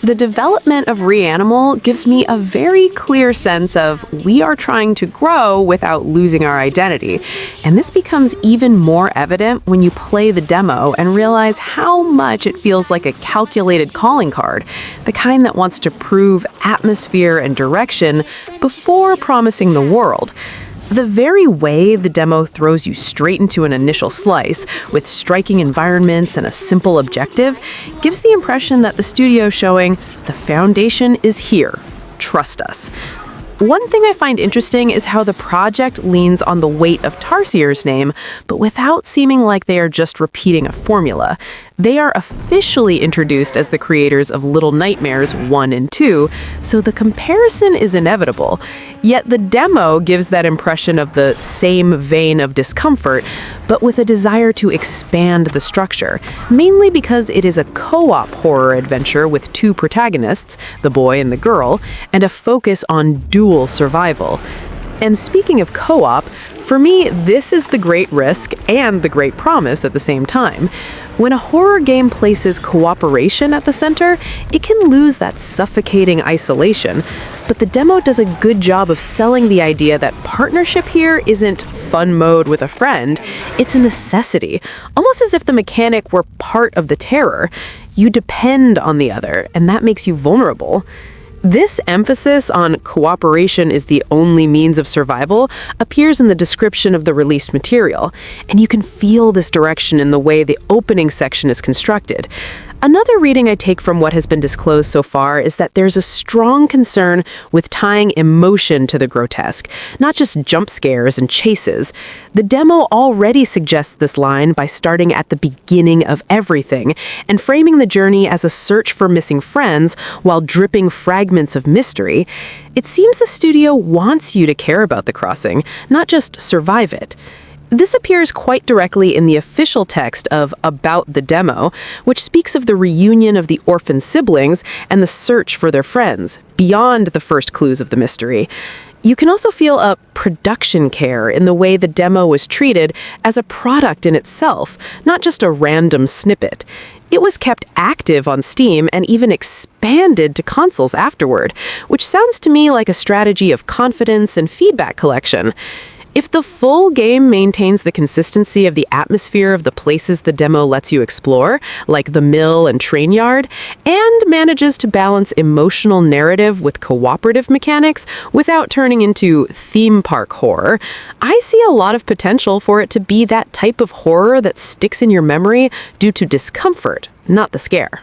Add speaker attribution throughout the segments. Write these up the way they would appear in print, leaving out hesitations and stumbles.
Speaker 1: The development of Reanimal gives me a very clear sense of we are trying to grow without losing our identity. And this becomes even more evident when you play the demo and realize how much it feels like a calculated calling card, the kind that wants to prove atmosphere and direction before promising the world. The very way the demo throws you straight into an initial slice, with striking environments and a simple objective, gives the impression that the studio is showing the foundation is here. Trust us. One thing I find interesting is how the project leans on the weight of Tarsiers' name, but without seeming like they are just repeating a formula. They are officially introduced as the creators of Little Nightmares 1 and 2, so the comparison is inevitable. Yet the demo gives that impression of the same vein of discomfort, but with a desire to expand the structure, mainly because it is a co-op horror adventure with two protagonists, the boy and the girl, and a focus on dual survival. And speaking of co-op, for me, this is the great risk and the great promise at the same time. When a horror game places cooperation at the center, it can lose that suffocating isolation, but the demo does a good job of selling the idea that partnership here isn't fun mode with a friend, it's a necessity, almost as if the mechanic were part of the terror. You depend on the other, and that makes you vulnerable. This emphasis on cooperation is the only means of survival appears in the description of the released material, and you can feel this direction in the way the opening section is constructed. Another reading I take from what has been disclosed so far is that there's a strong concern with tying emotion to the grotesque, not just jump scares and chases. The demo already suggests this line by starting at the beginning of everything and framing the journey as a search for missing friends while dripping fragments of mystery. It seems the studio wants you to care about the crossing, not just survive it. This appears quite directly in the official text of About the Demo, which speaks of the reunion of the orphan siblings and the search for their friends, beyond the first clues of the mystery. You can also feel a production care in the way the demo was treated as a product in itself, not just a random snippet. It was kept active on Steam and even expanded to consoles afterward, which sounds to me like a strategy of confidence and feedback collection. If the full game maintains the consistency of the atmosphere of the places the demo lets you explore, like the mill and train yard, and manages to balance emotional narrative with cooperative mechanics without turning into theme park horror, I see a lot of potential for it to be that type of horror that sticks in your memory due to discomfort, not the scare.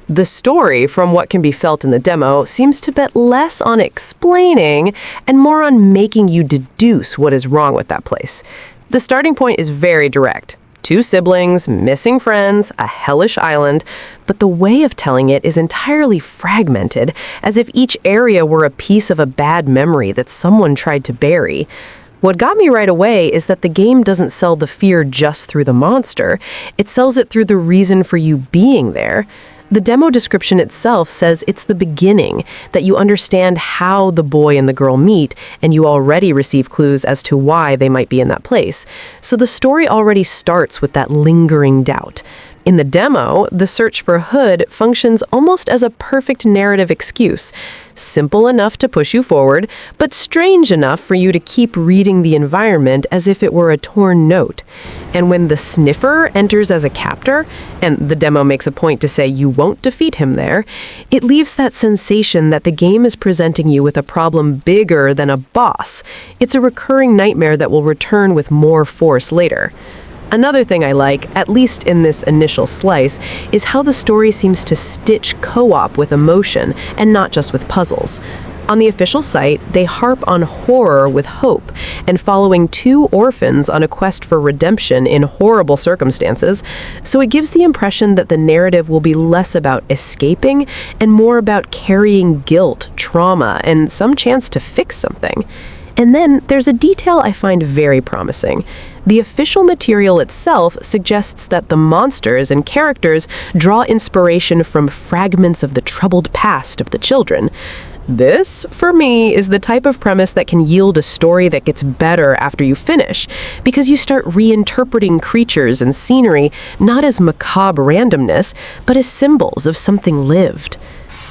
Speaker 1: The story, from what can be felt in the demo, seems to bet less on explaining and more on making you deduce what is wrong with that place. The starting point is very direct. Two siblings, missing friends, a hellish island, but the way of telling it is entirely fragmented, as if each area were a piece of a bad memory that someone tried to bury. What got me right away is that the game doesn't sell the fear just through the monster, it sells it through the reason for you being there. The demo description itself says it's the beginning, that you understand how the boy and the girl meet, and you already receive clues as to why they might be in that place. So the story already starts with that lingering doubt. In the demo, the search for Hood functions almost as a perfect narrative excuse. Simple enough to push you forward, but strange enough for you to keep reading the environment as if it were a torn note. And when the sniffer enters as a captor, and the demo makes a point to say you won't defeat him there, it leaves that sensation that the game is presenting you with a problem bigger than a boss. It's a recurring nightmare that will return with more force later. Another thing I like, at least in this initial slice, is how the story seems to stitch co-op with emotion and not just with puzzles. On the official site, they harp on horror with hope and following two orphans on a quest for redemption in horrible circumstances, so it gives the impression that the narrative will be less about escaping and more about carrying guilt, trauma, and some chance to fix something. And then there's a detail I find very promising. The official material itself suggests that the monsters and characters draw inspiration from fragments of the troubled past of the children.
Speaker 2: This, for me, is the type of premise that can yield a story that gets better after you finish, because you start reinterpreting creatures and scenery not as macabre randomness, but as symbols of something lived.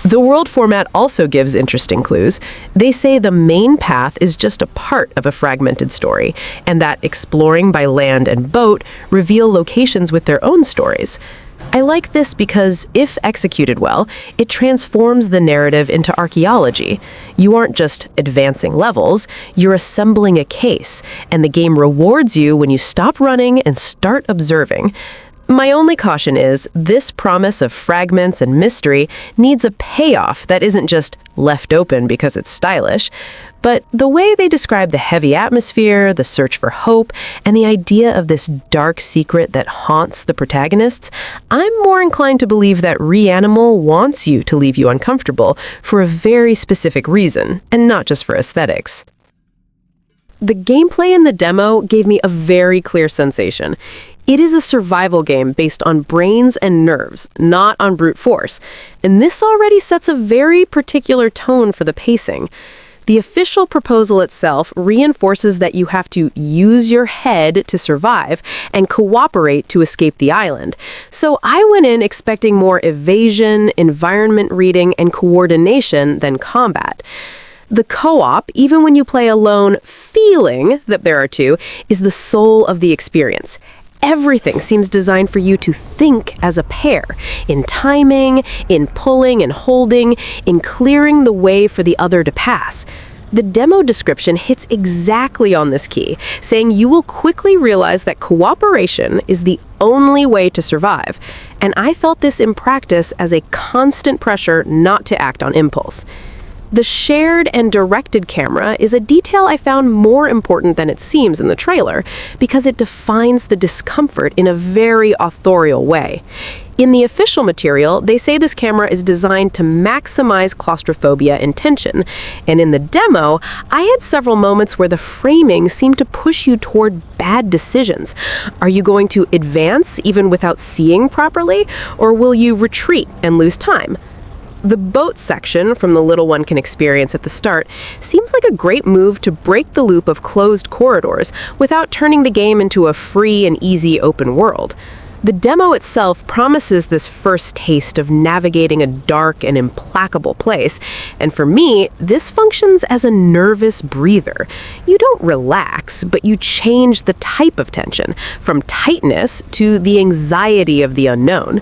Speaker 2: The world format also gives interesting clues. They say the main path is just a part of a fragmented story, and that exploring by land and boat reveal locations with their own stories. I like this because, if executed well, it transforms the narrative into archaeology. You aren't just advancing levels, you're assembling a case, and the game rewards you when you stop running and start observing. My only caution is, this promise of fragments and mystery needs a payoff that isn't just left open because it's stylish. But the way they describe the heavy atmosphere, the search for hope, and the idea of this dark secret that haunts the protagonists, I'm more inclined to believe that Reanimal wants you to leave you uncomfortable for a very specific reason, and not just for aesthetics. The gameplay in the demo gave me a very clear sensation. It is a survival game based on brains and nerves, not on brute force, and this already sets a very particular tone for the pacing. The official proposal itself reinforces that you have to use your head to survive and cooperate to escape the island. So I went in expecting more evasion, environment reading, and coordination than combat. The co-op, even when you play alone, feeling that there are two, is the soul of the experience. Everything seems designed for you to think as a pair, in timing, in pulling and holding, in clearing the way for the other to pass. The demo description hits exactly on this key, saying you will quickly realize that cooperation is the only way to survive. And I felt this in practice as a constant pressure not to act on impulse. The shared and directed camera is a detail I found more important than it seems in the trailer, because it defines the discomfort in a very authorial way. In the official material, they say this camera is designed to maximize claustrophobia and tension, and in the demo, I had several moments where the framing seemed to push you toward bad decisions. Are you going to advance even without seeing properly, or will you retreat and lose time? The boat section, from the little one can experience at the start, seems like a great move to break the loop of closed corridors without turning the game into a free and easy open world. The demo itself promises this first taste of navigating a dark and implacable place, and for me, this functions as a nervous breather. You don't relax, but you change the type of tension, from tightness to the anxiety of the unknown.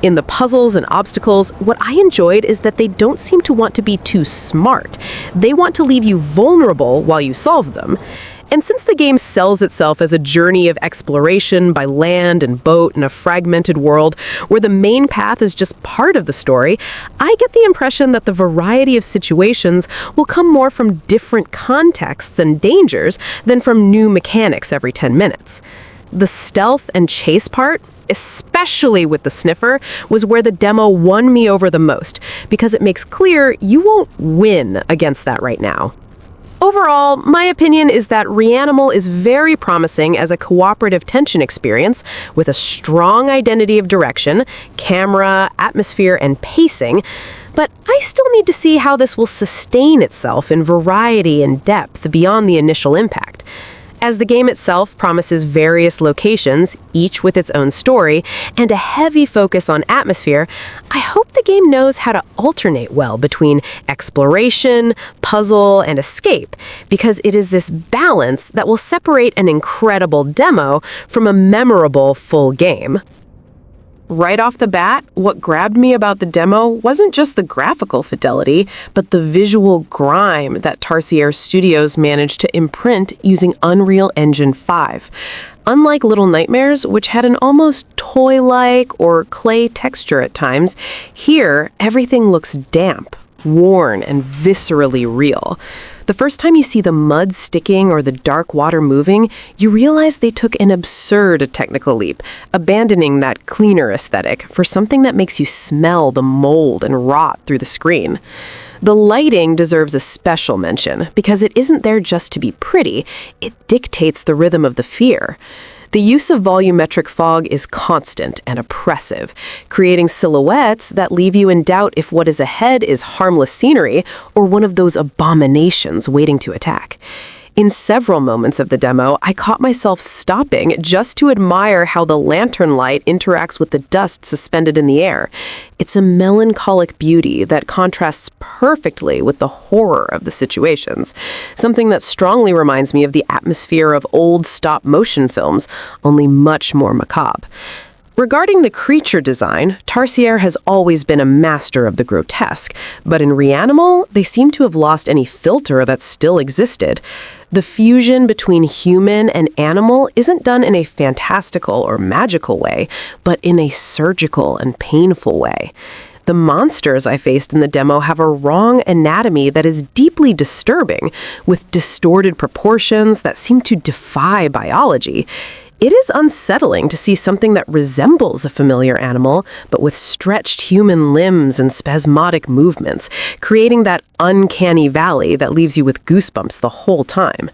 Speaker 2: In the puzzles and obstacles, what I enjoyed is that they don't seem to want to be too smart. They want to leave you vulnerable while you solve them. And since the game sells itself as a journey of exploration by land and boat in a fragmented world where the main path is just part of the story, I get the impression that the variety of situations will come more from different contexts and dangers than from new mechanics every 10 minutes. The stealth and chase part, especially with the sniffer, was where the demo won me over the most, because it makes clear you won't win against that right now. Overall, my opinion is that Reanimal is very promising as a cooperative tension experience with a strong identity of direction, camera, atmosphere, and pacing, but I still need to see how this will sustain itself in variety and depth beyond the initial impact. As the game itself promises various locations, each with its own story, and a heavy focus on atmosphere, I hope the game knows how to alternate well between exploration, puzzle, and escape, because it is this balance that will separate an incredible demo from a memorable full game. Right off the bat, what grabbed me about the demo wasn't just the graphical fidelity, but the visual grime that Tarsier Studios managed to imprint using Unreal Engine 5. Unlike Little Nightmares, which had an almost toy-like or clay texture at times, here everything looks damp, worn, and viscerally real. The first time you see the mud sticking or the dark water moving, you realize they took an absurd technical leap, abandoning that cleaner aesthetic for something that makes you smell the mold and rot through the screen. The lighting deserves a special mention because it isn't there just to be pretty, it dictates the rhythm of the fear. The use of volumetric fog is constant and oppressive, creating silhouettes that leave you in doubt if what is ahead is harmless scenery or one of those abominations waiting to attack. In several moments of the demo, I caught myself stopping just to admire how the lantern light interacts with the dust suspended in the air. It's a melancholic beauty that contrasts perfectly with the horror of the situations, something that strongly reminds me of the atmosphere of old stop-motion films, only much more macabre. Regarding the creature design, Tarsier has always been a master of the grotesque, but in Reanimal, they seem to have lost any filter that still existed. The fusion between human and animal isn't done in a fantastical or magical way, but in a surgical and painful way. The monsters I faced in the demo have a wrong anatomy that is deeply disturbing, with distorted proportions that seem to defy biology. It is unsettling to see something that resembles a familiar animal, but with stretched human limbs and spasmodic movements, creating that uncanny valley that leaves you with goosebumps the whole time.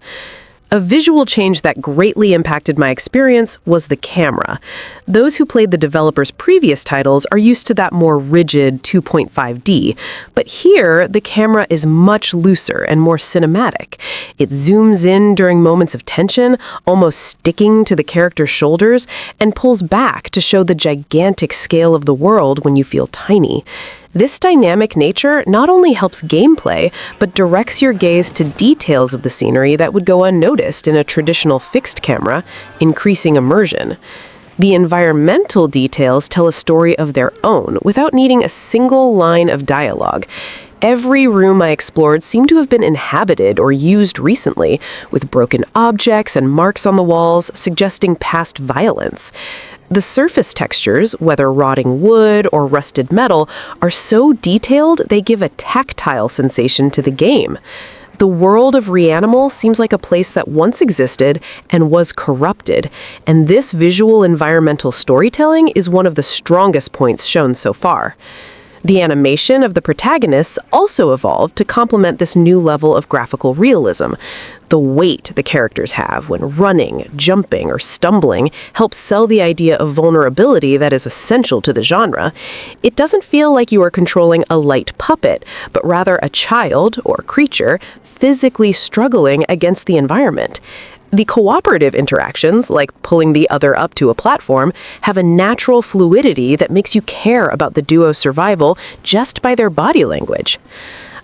Speaker 2: A visual change that greatly impacted my experience was the camera. Those who played the developer's previous titles are used to that more rigid 2.5D, but here the camera is much looser and more cinematic. It zooms in during moments of tension, almost sticking to the character's shoulders, and pulls back to show the gigantic scale of the world when you feel tiny. This dynamic nature not only helps gameplay, but directs your gaze to details of the scenery that would go unnoticed in a traditional fixed camera, increasing immersion. The environmental details tell a story of their own without needing a single line of dialogue. Every room I explored seemed to have been inhabited or used recently, with broken objects and marks on the walls suggesting past violence. The surface textures, whether rotting wood or rusted metal, are so detailed they give a tactile sensation to the game. The world of Reanimal seems like a place that once existed and was corrupted, and this visual environmental storytelling is one of the strongest points shown so far. The animation of the protagonists also evolved to complement this new level of graphical realism. The weight the characters have when running, jumping, or stumbling helps sell the idea of vulnerability that is essential to the genre. It doesn't feel like you are controlling a light puppet, but rather a child, or creature, physically struggling against the environment. The cooperative interactions, like pulling the other up to a platform, have a natural fluidity that makes you care about the duo's survival just by their body language.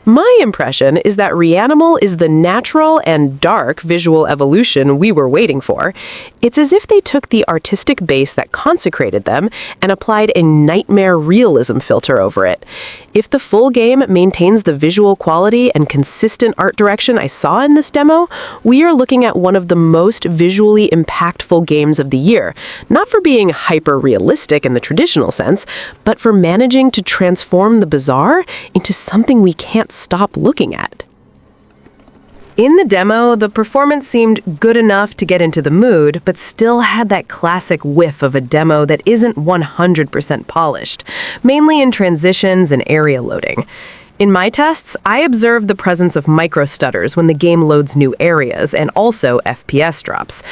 Speaker 2: My impression is that Reanimal is the natural and dark visual evolution we were waiting for. It's as if they took the artistic base that consecrated them and applied a nightmare realism filter over it. If the full game maintains the visual quality and consistent art direction I saw in this demo, we are looking at one of the most visually impactful games of the year, not for being hyper-realistic in the traditional sense, but for managing to transform the bizarre into something we can't stop looking at. In the demo, the performance seemed good enough to get into the mood, but still had that classic whiff of a demo that isn't 100% polished, mainly in transitions and area loading. In my tests, I observed the presence of micro-stutters when the game loads new areas and also FPS drops.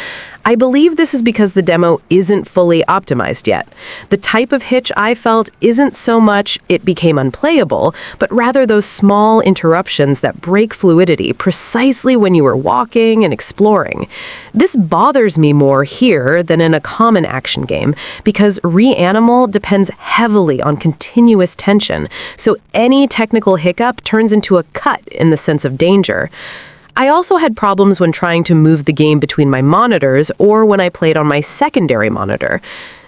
Speaker 2: I believe this is because the demo isn't fully optimized yet. The type of hitch I felt isn't so much it became unplayable, but rather those small interruptions that break fluidity precisely when you are walking and exploring. This bothers me more here than in a common action game, because Reanimal depends heavily on continuous tension, so any technical hiccup turns into a cut in the sense of danger. I also had problems when trying to move the game between my monitors or when I played on my secondary monitor.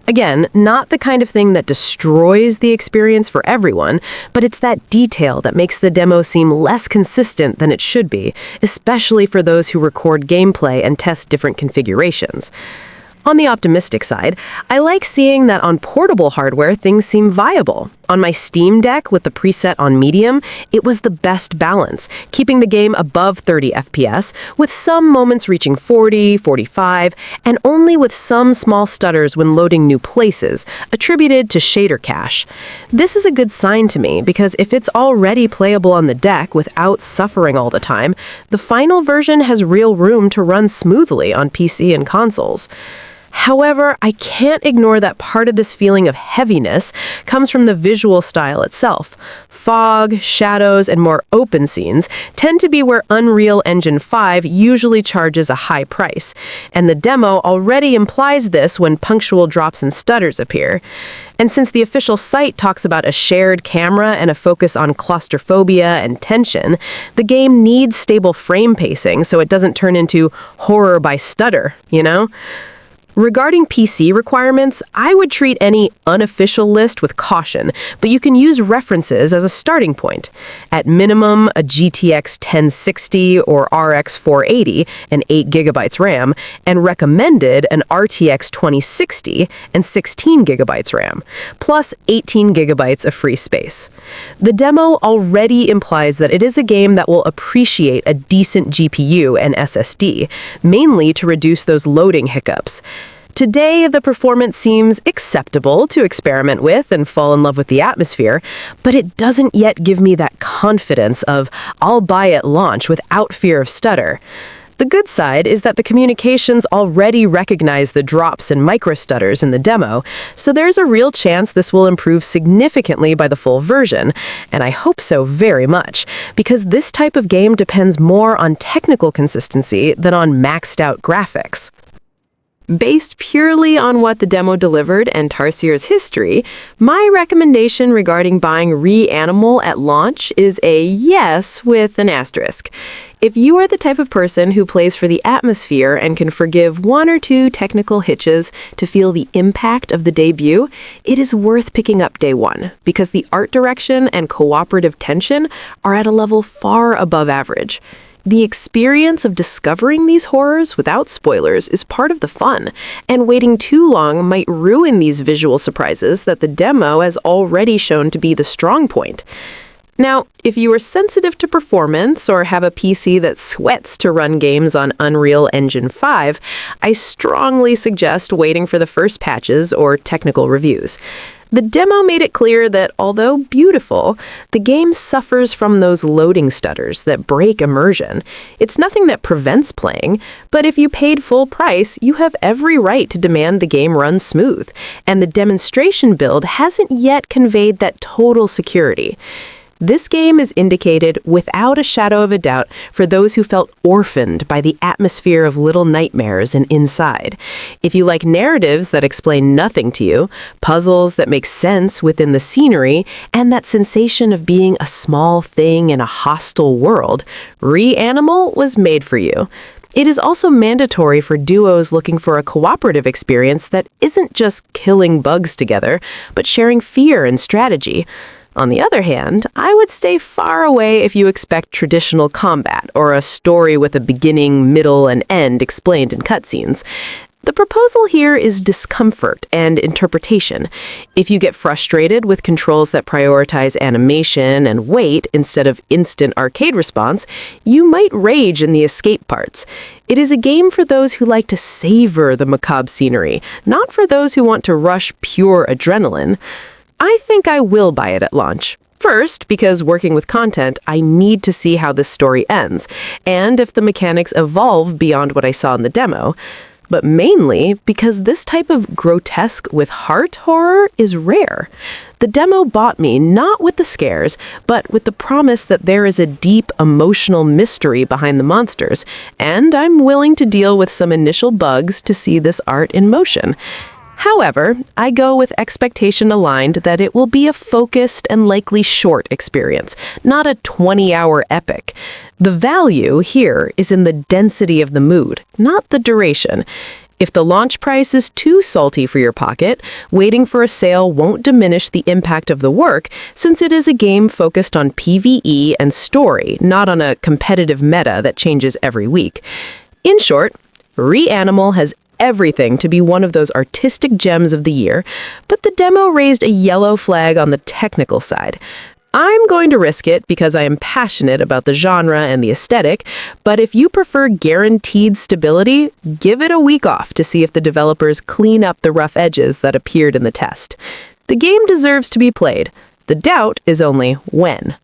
Speaker 2: Again, not the kind of thing that destroys the experience for everyone, but it's that detail that makes the demo seem less consistent than it should be, especially for those who record gameplay and test different configurations. On the optimistic side, I like seeing that on portable hardware things seem viable. On my Steam Deck with the preset on medium, it was the best balance, keeping the game above 30 FPS, with some moments reaching 40, 45, and only with some small stutters when loading new places, attributed to shader cache. This is a good sign to me, because if it's already playable on the deck without suffering all the time, the final version has real room to run smoothly on PC and consoles. However, I can't ignore that part of this feeling of heaviness comes from the visual style itself. Fog, shadows, and more open scenes tend to be where Unreal Engine 5 usually charges a high price, and the demo already implies this when punctual drops and stutters appear. And since the official site talks about a shared camera and a focus on claustrophobia and tension, the game needs stable frame pacing so it doesn't turn into horror by stutter, you know? Regarding PC requirements, I would treat any unofficial list with caution, but you can use references as a starting point. At minimum, a GTX 1060 or RX 480 and 8 gigabytes RAM, and recommended an RTX 2060 and 16 gigabytes RAM, plus 18 gigabytes of free space. The demo already implies that it is a game that will appreciate a decent GPU and SSD, mainly to reduce those loading hiccups. Today, the performance seems acceptable to experiment with and fall in love with the atmosphere, but it doesn't yet give me that confidence of I'll buy at launch without fear of stutter. The good side is that the communications already recognize the drops and micro-stutters in the demo, so there's a real chance this will improve significantly by the full version, and I hope so very much, because this type of game depends more on technical consistency than on maxed-out graphics. Based purely on what the demo delivered and Tarsiers' history, my recommendation regarding buying Reanimal at launch is a yes with an asterisk. If you are the type of person who plays for the atmosphere and can forgive one or two technical hitches to feel the impact of the debut, it is worth picking up day one, because the art direction and cooperative tension are at a level far above average. The experience of discovering these horrors without spoilers is part of the fun, and waiting too long might ruin these visual surprises that the demo has already shown to be the strong point. Now, if you are sensitive to performance or have a PC that sweats to run games on Unreal Engine 5, I strongly suggest waiting for the first patches or technical reviews. The demo made it clear that, although beautiful, the game suffers from those loading stutters that break immersion. It's nothing that prevents playing, but if you paid full price, you have every right to demand the game runs smooth, and the demonstration build hasn't yet conveyed that total security. This game is indicated without a shadow of a doubt for those who felt orphaned by the atmosphere of Little Nightmares and Inside. If you like narratives that explain nothing to you, puzzles that make sense within the scenery, and that sensation of being a small thing in a hostile world, Reanimal was made for you. It is also mandatory for duos looking for a cooperative experience that isn't just killing bugs together, but sharing fear and strategy. On the other hand, I would stay far away if you expect traditional combat or a story with a beginning, middle, and end explained in cutscenes. The proposal here is discomfort and interpretation. If you get frustrated with controls that prioritize animation and wait instead of instant arcade response, you might rage in the escape parts. It is a game for those who like to savor the macabre scenery, not for those who want to rush pure adrenaline. I think I will buy it at launch. First, because working with content, I need to see how this story ends, and if the mechanics evolve beyond what I saw in the demo. But mainly because this type of grotesque with heart horror is rare. The demo bought me not with the scares, but with the promise that there is a deep emotional mystery behind the monsters, and I'm willing to deal with some initial bugs to see this art in motion. However, I go with expectation aligned that it will be a focused and likely short experience, not a 20-hour epic. The value here is in the density of the mood, not the duration. If the launch price is too salty for your pocket, waiting for a sale won't diminish the impact of the work, since it is a game focused on PvE and story, not on a competitive meta that changes every week. In short, Reanimal has everything to be one of those artistic gems of the year, but the demo raised a yellow flag on the technical side. I'm going to risk it because I am passionate about the genre and the aesthetic, but if you prefer guaranteed stability, give it a week off to see if the developers clean up the rough edges that appeared in the test. The game deserves to be played. The doubt is only when.